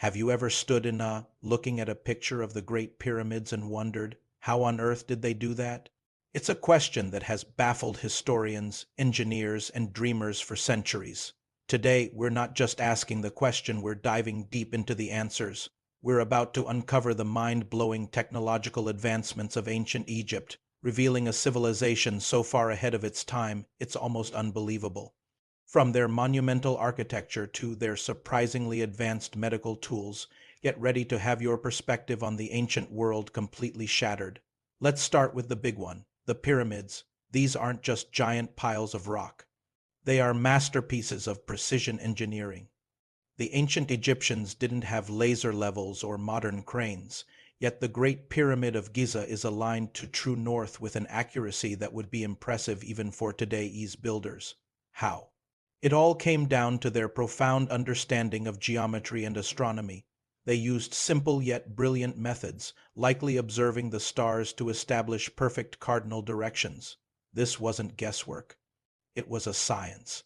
Have you ever stood in awe, looking at a picture of the Great Pyramids and wondered, how on earth did they do that? It's a question that has baffled historians, engineers, and dreamers for centuries. Today, we're not just asking the question, we're diving deep into the answers. We're about to uncover the mind-blowing technological advancements of ancient Egypt, revealing a civilization so far ahead of its time, it's almost unbelievable. From their monumental architecture to their surprisingly advanced medical tools, get ready to have your perspective on the ancient world completely shattered. Let's start with the big one, the pyramids. These aren't just giant piles of rock. They are masterpieces of precision engineering. The ancient Egyptians didn't have laser levels or modern cranes, yet the Great Pyramid of Giza is aligned to true north with an accuracy that would be impressive even for today's builders. How? It all came down to their profound understanding of geometry and astronomy. They used simple yet brilliant methods, likely observing the stars to establish perfect cardinal directions. This wasn't guesswork. It was a science.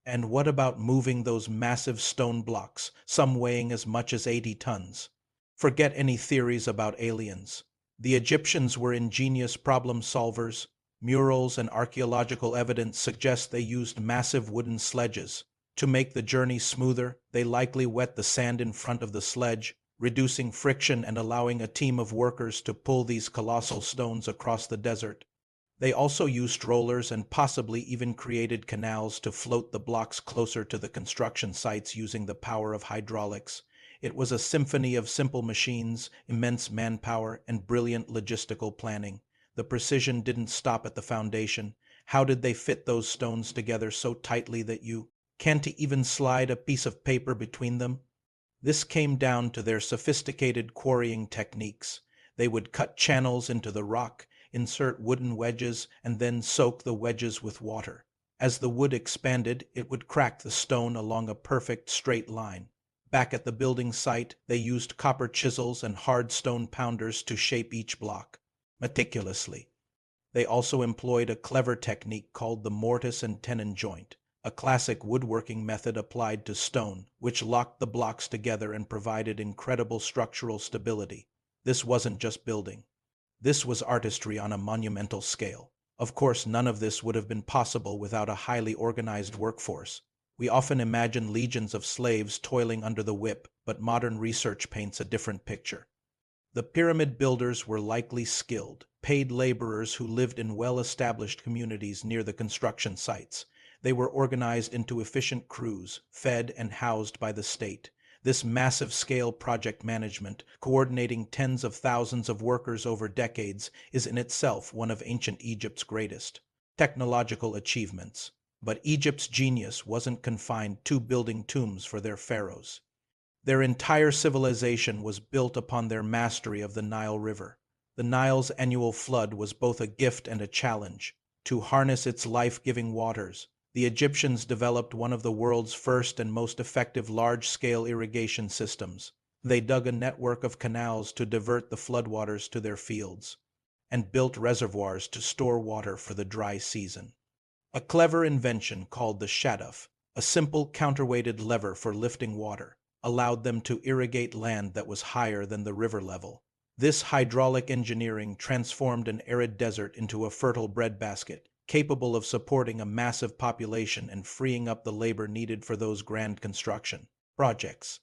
And what about moving those massive stone blocks, some weighing as much as 80 tons? Forget any theories about aliens. The Egyptians were ingenious problem solvers. Murals and archaeological evidence suggest they used massive wooden sledges. To make the journey smoother, they likely wet the sand in front of the sledge, reducing friction and allowing a team of workers to pull these colossal stones across the desert. They also used rollers and possibly even created canals to float the blocks closer to the construction sites using the power of hydraulics. It was a symphony of simple machines, immense manpower, and brilliant logistical planning. The precision didn't stop at the foundation. How did they fit those stones together so tightly that you can't even slide a piece of paper between them? This came down to their sophisticated quarrying techniques. They would cut channels into the rock, insert wooden wedges, and then soak the wedges with water. As the wood expanded, it would crack the stone along a perfect straight line. Back at the building site, they used copper chisels and hard stone pounders to shape each block meticulously. They also employed a clever technique called the mortise and tenon joint, a classic woodworking method applied to stone, which locked the blocks together and provided incredible structural stability. This wasn't just building. This was artistry on a monumental scale. Of course, none of this would have been possible without a highly organized workforce. We often imagine legions of slaves toiling under the whip, but modern research paints a different picture. The pyramid builders were likely skilled, paid laborers who lived in well-established communities near the construction sites. They were organized into efficient crews, fed and housed by the state. This massive-scale project management, coordinating tens of thousands of workers over decades, is in itself one of ancient Egypt's greatest technological achievements. But Egypt's genius wasn't confined to building tombs for their pharaohs. Their entire civilization was built upon their mastery of the Nile River. The Nile's annual flood was both a gift and a challenge. To harness its life-giving waters, the Egyptians developed one of the world's first and most effective large-scale irrigation systems. They dug a network of canals to divert the floodwaters to their fields, and built reservoirs to store water for the dry season. A clever invention called the shaduf, a simple counterweighted lever for lifting water, allowed them to irrigate land that was higher than the river level. This hydraulic engineering transformed an arid desert into a fertile breadbasket, capable of supporting a massive population and freeing up the labor needed for those grand construction projects.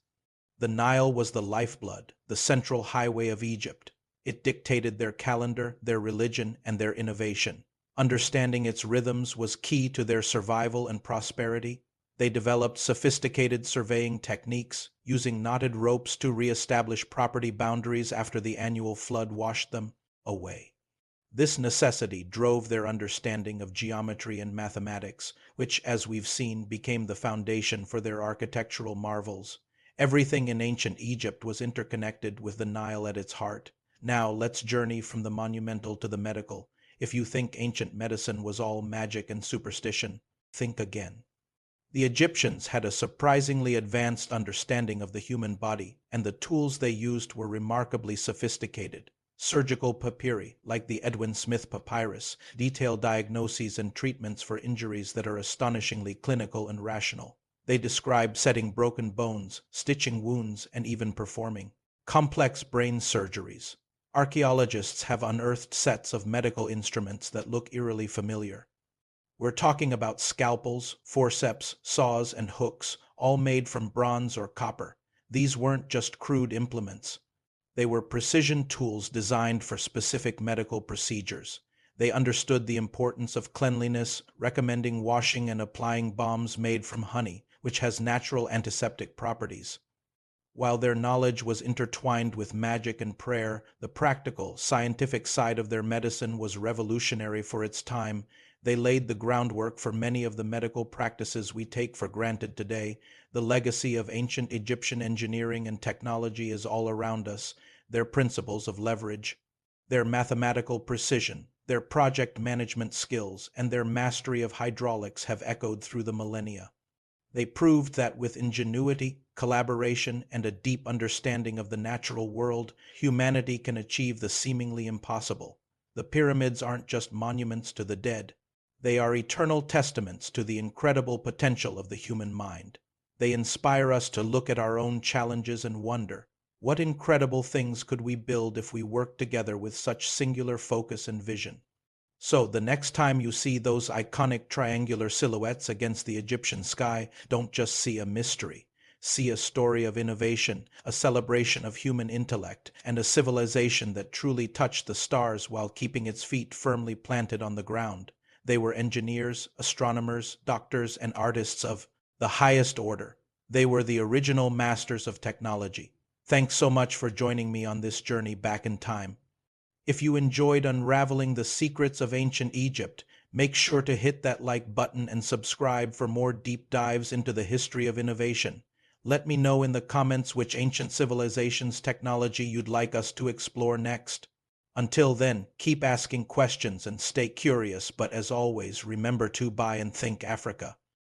The Nile was the lifeblood, the central highway of Egypt. It dictated their calendar, their religion, and their innovation. Understanding its rhythms was key to their survival and prosperity. They developed sophisticated surveying techniques, using knotted ropes to re-establish property boundaries after the annual flood washed them away. This necessity drove their understanding of geometry and mathematics, which, as we've seen, became the foundation for their architectural marvels. Everything in ancient Egypt was interconnected with the Nile at its heart. Now let's journey from the monumental to the medical. If you think ancient medicine was all magic and superstition, think again. The Egyptians had a surprisingly advanced understanding of the human body, and the tools they used were remarkably sophisticated. Surgical papyri, like the Edwin Smith papyrus, detail diagnoses and treatments for injuries that are astonishingly clinical and rational. They describe setting broken bones, stitching wounds, and even performing complex brain surgeries. Archaeologists have unearthed sets of medical instruments that look eerily familiar. We're talking about scalpels, forceps, saws, and hooks, all made from bronze or copper. These weren't just crude implements. They were precision tools designed for specific medical procedures. They understood the importance of cleanliness, recommending washing and applying balms made from honey, which has natural antiseptic properties. While their knowledge was intertwined with magic and prayer, the practical, scientific side of their medicine was revolutionary for its time. They laid the groundwork for many of the medical practices we take for granted today. The legacy of ancient Egyptian engineering and technology is all around us. Their principles of leverage, their mathematical precision, their project management skills, and their mastery of hydraulics have echoed through the millennia. They proved that with ingenuity, collaboration, and a deep understanding of the natural world, humanity can achieve the seemingly impossible. The pyramids aren't just monuments to the dead. They are eternal testaments to the incredible potential of the human mind. They inspire us to look at our own challenges and wonder, what incredible things could we build if we worked together with such singular focus and vision? So, the next time you see those iconic triangular silhouettes against the Egyptian sky, don't just see a mystery. See a story of innovation, a celebration of human intellect, and a civilization that truly touched the stars while keeping its feet firmly planted on the ground. They were engineers, astronomers, doctors, and artists of the highest order. They were the original masters of technology. Thanks so much for joining me on this journey back in time. If you enjoyed unraveling the secrets of ancient Egypt, make sure to hit that like button and subscribe for more deep dives into the history of innovation. Let me know in the comments which ancient civilization's technology you'd like us to explore next. Until then, keep asking questions and stay curious, but as always, remember to buy and think Africa.